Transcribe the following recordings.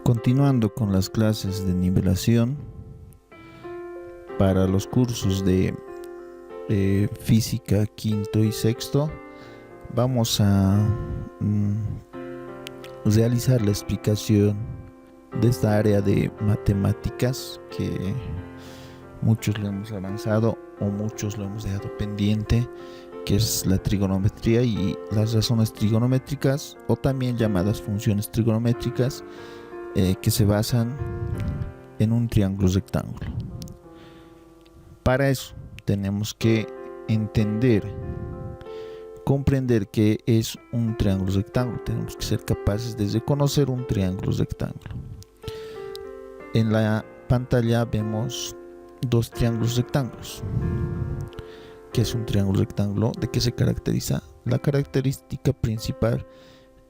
Continuando con las clases de nivelación para los cursos de física quinto y sexto, vamos a realizar la explicación de esta área de matemáticas que muchos lo hemos avanzado o muchos lo hemos dejado pendiente, que es la trigonometría y las razones trigonométricas, o también llamadas funciones trigonométricas, que se basan en un triángulo rectángulo. Para eso tenemos que comprender qué es un triángulo rectángulo. Tenemos que ser capaces de reconocer un triángulo rectángulo. En la pantalla vemos dos triángulos rectángulos. ¿Qué es un triángulo rectángulo? ¿De qué se caracteriza? La característica principal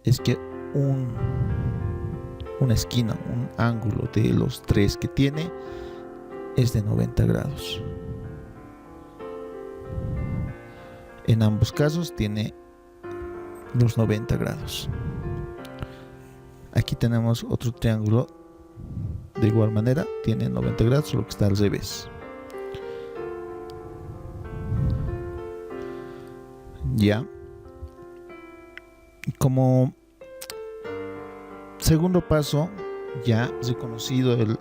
es que una esquina, un ángulo de los tres que tiene es de 90 grados. En ambos casos tiene los 90 grados. Aquí tenemos otro triángulo de igual manera, tiene 90 grados, solo que está al revés. Ya. Como segundo paso, ya reconocido el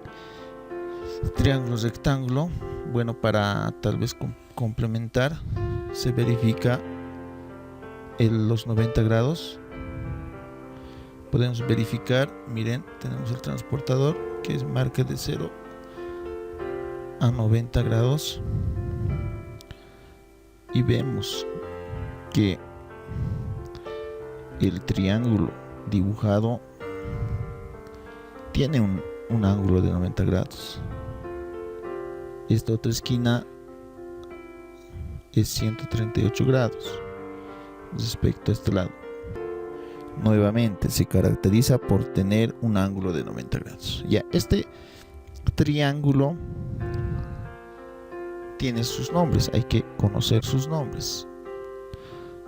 triángulo rectángulo, bueno, para tal vez complementar, se verifica los 90 grados. Podemos verificar, miren, tenemos el transportador que marca de 0 a 90 grados y vemos que el triángulo dibujado tiene un ángulo de 90 grados. Esta otra esquina es 138 grados respecto a este lado. Nuevamente se caracteriza por tener un ángulo de 90 grados. Ya, este triángulo tiene sus nombres, hay que conocer sus nombres.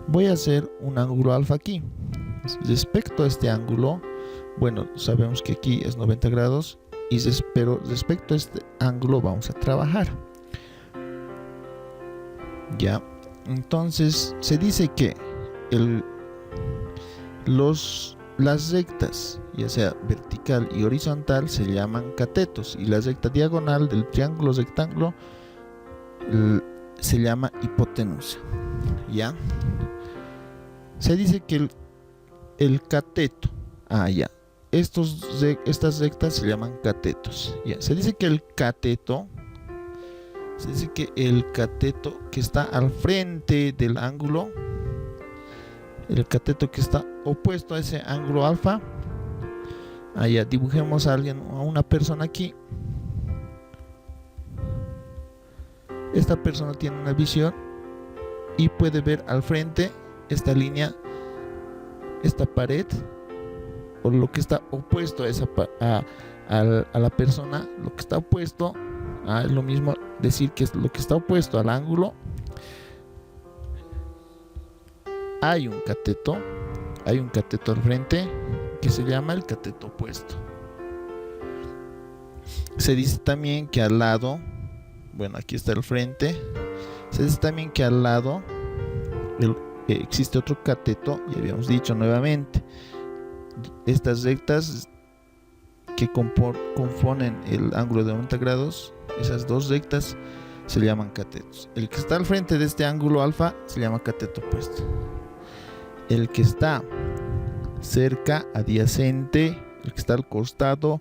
Voy a hacer un ángulo alfa aquí. Respecto a este ángulo, bueno, sabemos que aquí es 90 grados, pero respecto a este ángulo vamos a trabajar. Ya, entonces se dice que las rectas, ya sea vertical y horizontal, se llaman catetos, y la recta diagonal del triángulo rectángulo se llama hipotenusa. Ya, se dice que el cateto, estas rectas se llaman catetos. Ya, se dice que el cateto que está al frente del ángulo, el cateto que está opuesto a ese ángulo alfa, dibujemos a una persona aquí. Esta persona tiene una visión y puede ver al frente esta línea, esta pared, o lo que está opuesto a la persona. Lo que está opuesto es lo mismo decir que es lo que está opuesto al ángulo. Hay un cateto al frente que se llama el cateto opuesto. Se dice también que al lado, bueno, aquí está el frente, se dice también que al lado existe otro cateto, y habíamos dicho nuevamente, estas rectas que componen el ángulo de 90 grados, esas dos rectas se llaman catetos. El que está al frente de este ángulo alfa se llama cateto opuesto. El que está cerca, adyacente, el que está al costado,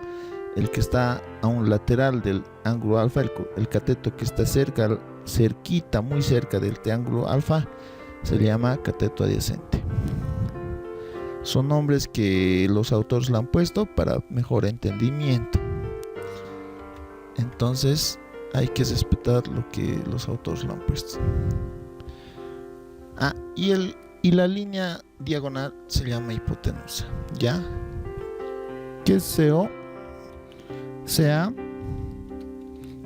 el que está a un lateral del ángulo alfa, el cateto que está cerquita, muy cerca del triángulo alfa, se llama cateto adyacente. Son nombres que los autores le han puesto para mejor entendimiento. Entonces hay que respetar lo que los autores le han puesto. Y la línea diagonal se llama hipotenusa. ¿Ya? ¿Qué es CO? CA.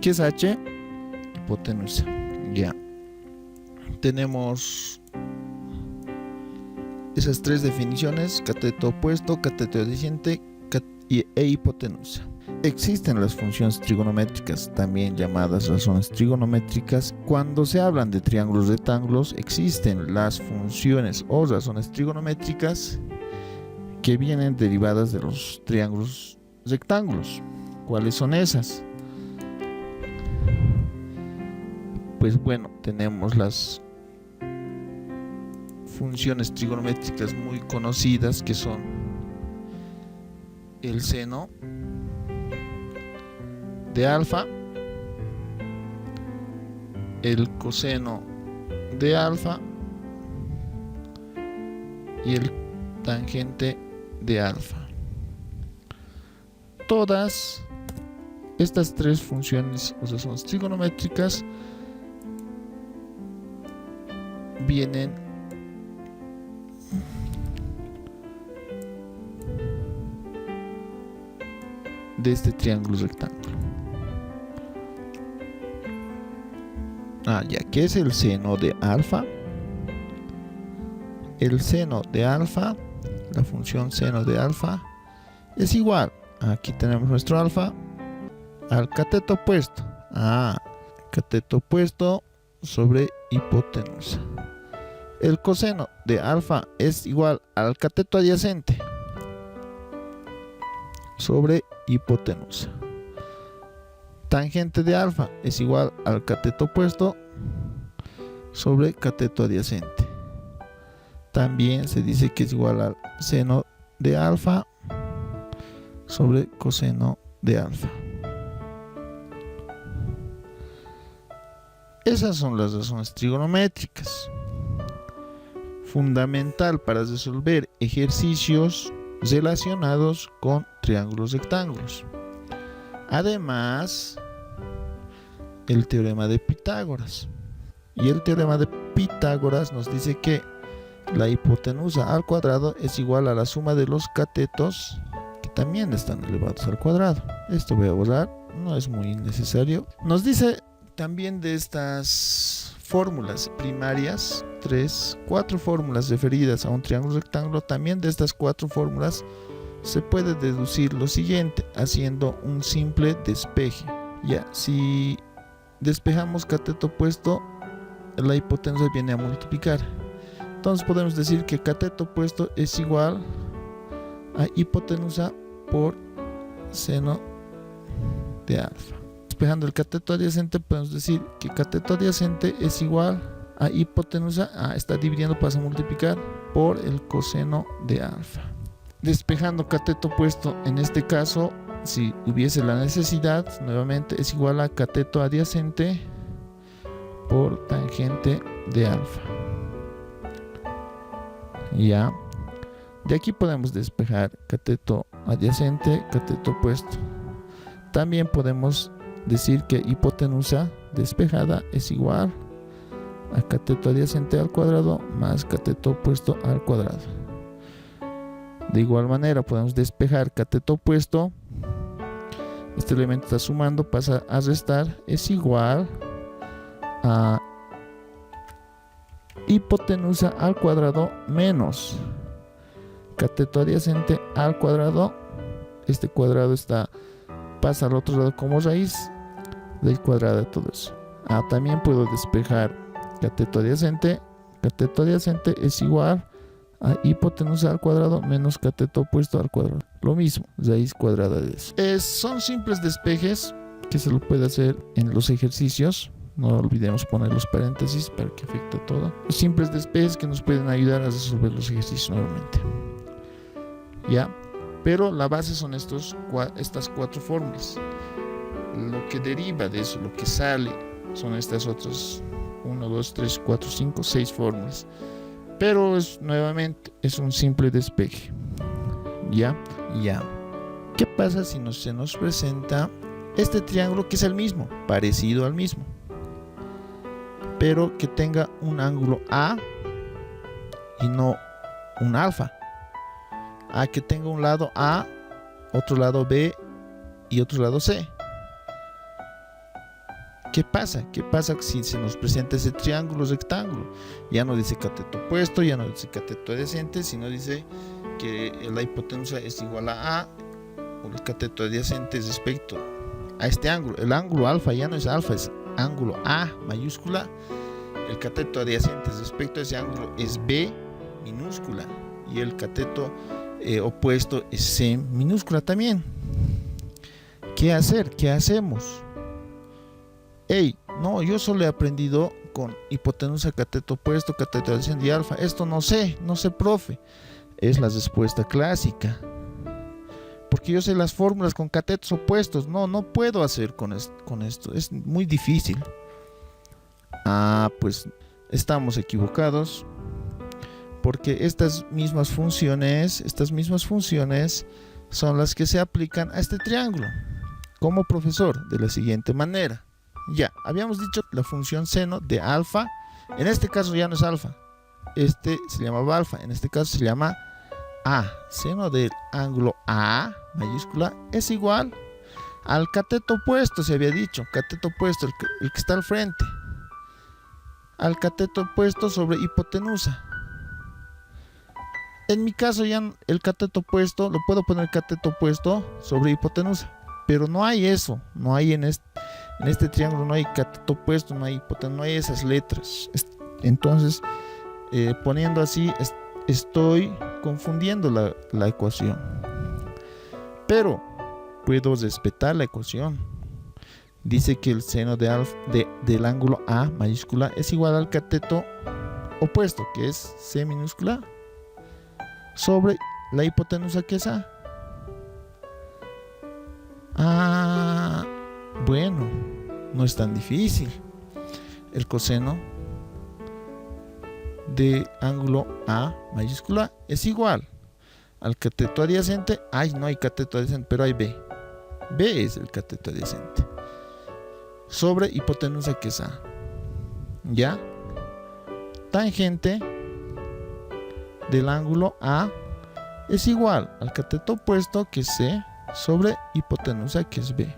¿Qué es H? Hipotenusa. Ya. Tenemos esas tres definiciones: cateto opuesto, cateto adyacente e hipotenusa. Existen las funciones trigonométricas, también llamadas razones trigonométricas. Cuando se hablan de triángulos rectángulos, existen las funciones o razones trigonométricas que vienen derivadas de los triángulos rectángulos. ¿Cuáles son esas? Pues bueno, tenemos las funciones trigonométricas muy conocidas, que son el seno de alfa, el coseno de alfa y el tangente de alfa. Todas estas tres funciones o razones trigonométricas vienen de este triángulo rectángulo. Ya que es el seno de alfa. El seno de alfa, la función seno de alfa, es igual, aquí tenemos nuestro alfa, al cateto opuesto. Cateto opuesto sobre hipotenusa. El coseno de alfa es igual al cateto adyacente sobre hipotenusa. Tangente de alfa es igual al cateto opuesto sobre cateto adyacente. También se dice que es igual al seno de alfa sobre coseno de alfa. Esas son las razones trigonométricas. Fundamental para resolver ejercicios relacionados con triángulos rectángulos. Además, el teorema de Pitágoras. Y el teorema de Pitágoras nos dice que la hipotenusa al cuadrado es igual a la suma de los catetos, que también están elevados al cuadrado. Esto voy a borrar, no es muy necesario. Nos dice también de estas fórmulas primarias, 4 fórmulas referidas a un triángulo rectángulo. También de estas 4 fórmulas se puede deducir lo siguiente haciendo un simple despeje. Si despejamos cateto opuesto, la hipotenusa viene a multiplicar. Entonces podemos decir que cateto opuesto es igual a hipotenusa por seno de alfa. Despejando el cateto adyacente, podemos decir que cateto adyacente es igual a hipotenusa, está dividiendo, pasa a multiplicar, por el coseno de alfa. Despejando cateto opuesto, en este caso, si hubiese la necesidad, nuevamente es igual a cateto adyacente por tangente de alfa. De aquí podemos despejar cateto adyacente, cateto opuesto. También podemos decir que hipotenusa despejada es igual a cateto adyacente al cuadrado más cateto opuesto al cuadrado. De igual manera podemos despejar cateto opuesto. Este elemento está sumando, pasa a restar, es igual a hipotenusa al cuadrado menos cateto adyacente al cuadrado. Este cuadrado pasa al otro lado como raíz del cuadrado de todo eso. También puedo despejar cateto adyacente. Cateto adyacente es igual a hipotenusa al cuadrado menos cateto opuesto al cuadrado. Lo mismo, raíz cuadrada de eso. Son simples despejes que se lo puede hacer en los ejercicios. No olvidemos poner los paréntesis para que afecte todo. Los simples despejes que nos pueden ayudar a resolver los ejercicios nuevamente. Pero la base son estas 4 fórmulas. Lo que deriva de eso, lo que sale, son estas otras 1, 2, 3, 4, 5, 6 fórmulas. Pero nuevamente es un simple despeje. ¿Qué pasa si se nos presenta este triángulo que es el mismo, parecido al mismo, pero que tenga un ángulo A y no un alfa? Que tenga un lado A, otro lado B y otro lado C. ¿Qué pasa? ¿Qué pasa si se nos presenta ese triángulo rectángulo? Ya no dice cateto opuesto, ya no dice cateto adyacente, sino dice que la hipotenusa es igual a o el cateto adyacente respecto a este ángulo. El ángulo alfa ya no es alfa, es ángulo A mayúscula. El cateto adyacente respecto a ese ángulo es B minúscula. Y el cateto opuesto es C minúscula también. ¿Qué hacer? ¿Qué hacemos? Hey, no, yo solo he aprendido con hipotenusa, cateto opuesto, cateto adyacente y alfa. Esto no sé, profe. Es la respuesta clásica. Porque yo sé las fórmulas con catetos opuestos. No puedo hacer con esto. Es muy difícil. Pues estamos equivocados. Porque estas mismas funciones son las que se aplican a este triángulo. Como profesor, de la siguiente manera. Ya, habíamos dicho la función seno de alfa. En este caso ya no es alfa. Este se llamaba alfa. En este caso se llama A. Seno del ángulo A mayúscula es igual al cateto opuesto, se había dicho. Cateto opuesto, el que está al frente. Al cateto opuesto sobre hipotenusa. En mi caso ya el cateto opuesto, lo puedo poner cateto opuesto sobre hipotenusa. Pero no hay eso. No hay en este triángulo, no hay cateto opuesto, no hay hipotenusa, no hay esas letras. Entonces, poniendo así, estoy confundiendo la ecuación. Pero puedo respetar la ecuación. Dice que el seno del ángulo A mayúscula es igual al cateto opuesto, que es C minúscula, sobre la hipotenusa, que es A. Bueno, no es tan difícil. El coseno de ángulo A mayúscula es igual al cateto adyacente. No hay cateto adyacente, pero hay B. B es el cateto adyacente sobre hipotenusa, que es A. ¿Ya? Tangente del ángulo A es igual al cateto opuesto, que es C, sobre hipotenusa, que es B.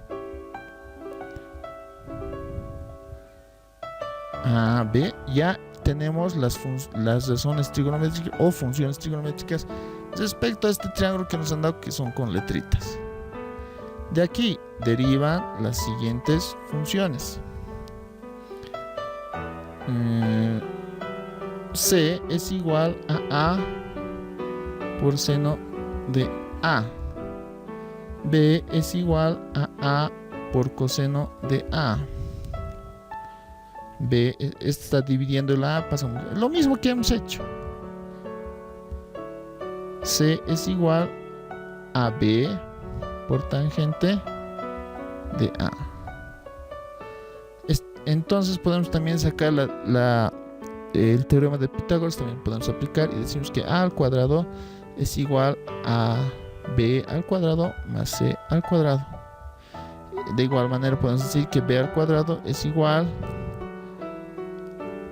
B, ya tenemos las razones trigonométricas o funciones trigonométricas respecto a este triángulo que nos han dado, que son con letritas. De aquí derivan las siguientes funciones. C es igual a A por seno de A. B es igual a A por coseno de A. B está dividiendo la A, pasamos lo mismo que hemos hecho. C es igual a B por tangente de A. Entonces podemos también sacar el teorema de Pitágoras, también podemos aplicar y decimos que A al cuadrado es igual a B al cuadrado más C al cuadrado. De igual manera podemos decir que B al cuadrado es igual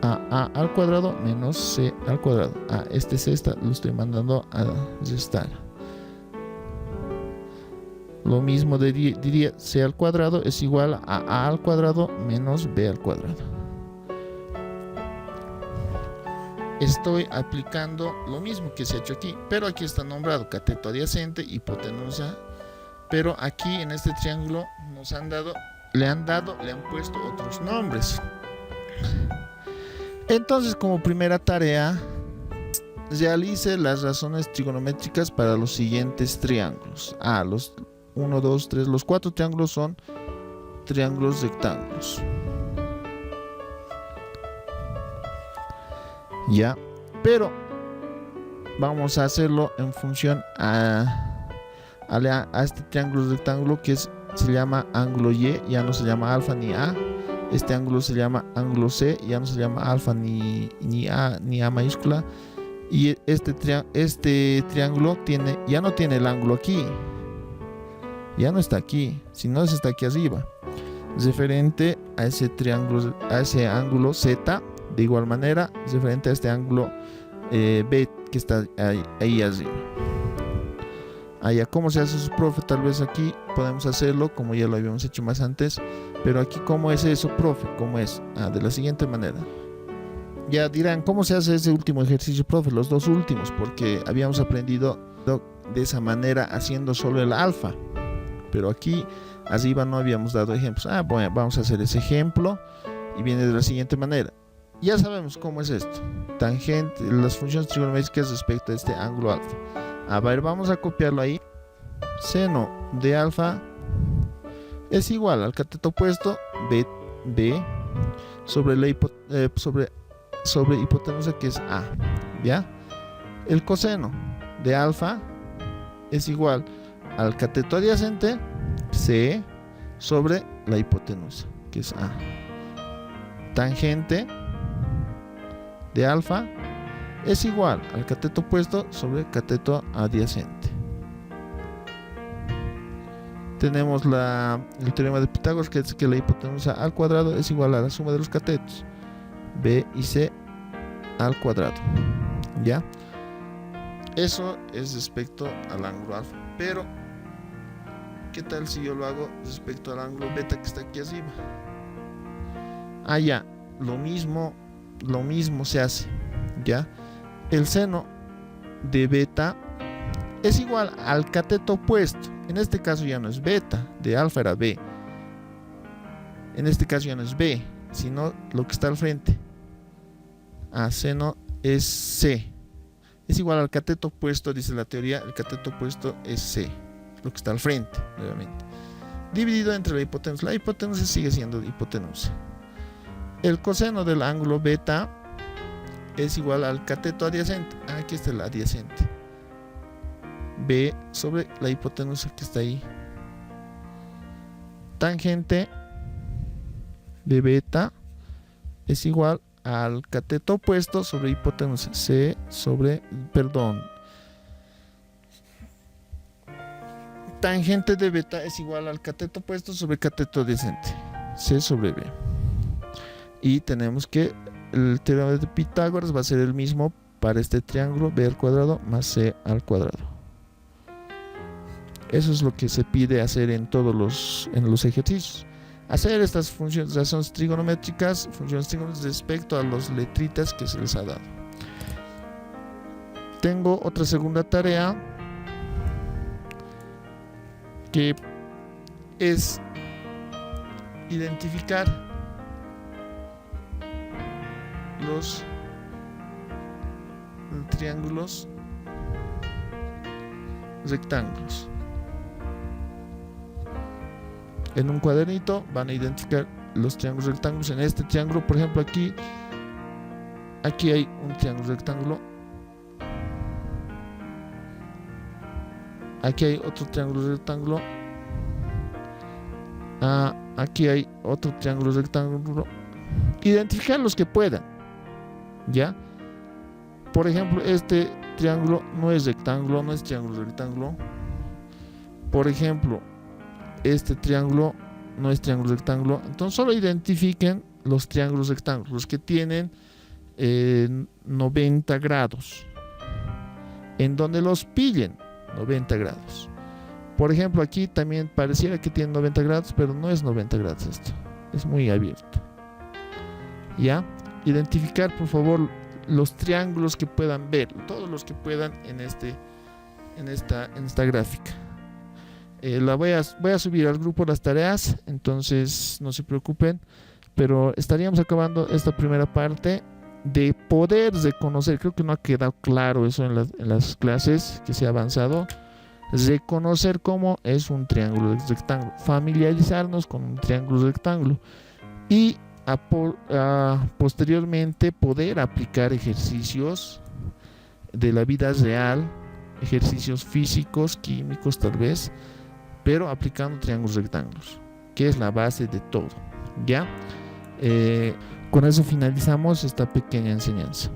a al cuadrado menos C al cuadrado. Este C lo estoy mandando a restar. Lo mismo diría C al cuadrado es igual a al cuadrado menos B al cuadrado. Estoy aplicando lo mismo que se ha hecho aquí, pero aquí está nombrado cateto adyacente, hipotenusa, pero aquí en este triángulo le han puesto otros nombres. Entonces, como primera tarea, realice las razones trigonométricas para los siguientes triángulos. Los 1, 2, 3, los 4 triángulos son triángulos rectángulos. Ya, pero vamos a hacerlo en función a este triángulo rectángulo que se llama ángulo Y, ya no se llama alfa ni A. Este ángulo se llama ángulo C, ya no se llama alfa ni A mayúscula. Y este triángulo ya no tiene el ángulo aquí, ya no está aquí, sino está aquí arriba, referente a ese triángulo, a ese ángulo Z. De igual manera, referente a este ángulo B que está ahí arriba. ¿Cómo se hace eso, profe? Tal vez aquí podemos hacerlo como ya lo habíamos hecho más antes. Pero aquí, ¿cómo es eso, profe? ¿Cómo es? De la siguiente manera. Ya dirán, ¿cómo se hace ese último ejercicio, profe? Los dos últimos, porque habíamos aprendido de esa manera haciendo solo el alfa. pero aquí arriba no habíamos dado ejemplos. Bueno, vamos a hacer ese ejemplo y viene de la siguiente manera. Ya sabemos cómo es esto: tangente, las funciones trigonométricas respecto a este ángulo alfa. A ver, vamos a copiarlo ahí. Seno de alfa es igual al cateto opuesto B sobre la sobre hipotenusa, que es A, ¿ya? El coseno de alfa es igual al cateto adyacente C sobre la hipotenusa, que es A. Tangente de alfa es igual al cateto opuesto sobre cateto adyacente. Tenemos el teorema de Pitágoras, que es que la hipotenusa al cuadrado es igual a la suma de los catetos B y C al cuadrado, ¿ya? Eso es respecto al ángulo alfa. Pero ¿qué tal si yo lo hago respecto al ángulo beta que está aquí arriba? Ya, lo mismo se hace, ¿ya? El seno de beta es igual al cateto opuesto. En este caso ya no es beta, de alfa era B. En este caso ya no es B, sino lo que está al frente. Seno es C. Es igual al cateto opuesto, dice la teoría. El cateto opuesto es C, lo que está al frente, nuevamente. Dividido entre la hipotenusa. La hipotenusa sigue siendo hipotenusa. El coseno del ángulo beta es igual al cateto adyacente. Aquí está el adyacente. B sobre la hipotenusa que está ahí. Tangente de beta es igual al cateto opuesto sobre hipotenusa. Tangente de beta es igual al cateto opuesto sobre cateto adyacente. C sobre B. Y tenemos que el teorema de Pitágoras va a ser el mismo para este triángulo: B al cuadrado más C al cuadrado. Eso es lo que se pide hacer en todos los ejercicios. Hacer estas funciones trigonométricas respecto a las letritas que se les ha dado. Tengo otra segunda tarea, que es identificar los triángulos rectángulos. En un cuadernito van a identificar los triángulos rectángulos. En este triángulo, por ejemplo, aquí hay un triángulo rectángulo. Aquí hay otro triángulo rectángulo. Aquí hay otro triángulo rectángulo. Identificar los que puedan, ¿ya? Por ejemplo, este triángulo no es rectángulo, no es triángulo rectángulo. Por ejemplo, este triángulo no es triángulo rectángulo. Entonces solo identifiquen los triángulos rectángulos, los que tienen 90 grados, en donde los pillen 90 grados. Por ejemplo, aquí también pareciera que tiene 90 grados, pero no es 90 grados esto, es muy abierto. ¿Ya? Identificar, por favor, los triángulos que puedan ver, todos los que puedan en esta gráfica. Voy a subir al grupo las tareas, entonces no se preocupen, pero estaríamos acabando esta primera parte de poder reconocer. Creo que no ha quedado claro eso en las clases que se ha avanzado. Reconocer cómo es un triángulo rectángulo, familiarizarnos con un triángulo rectángulo y posteriormente poder aplicar ejercicios de la vida real, ejercicios físicos, químicos tal vez, pero aplicando triángulos rectángulos, que es la base de todo, ¿ya? Con eso finalizamos esta pequeña enseñanza.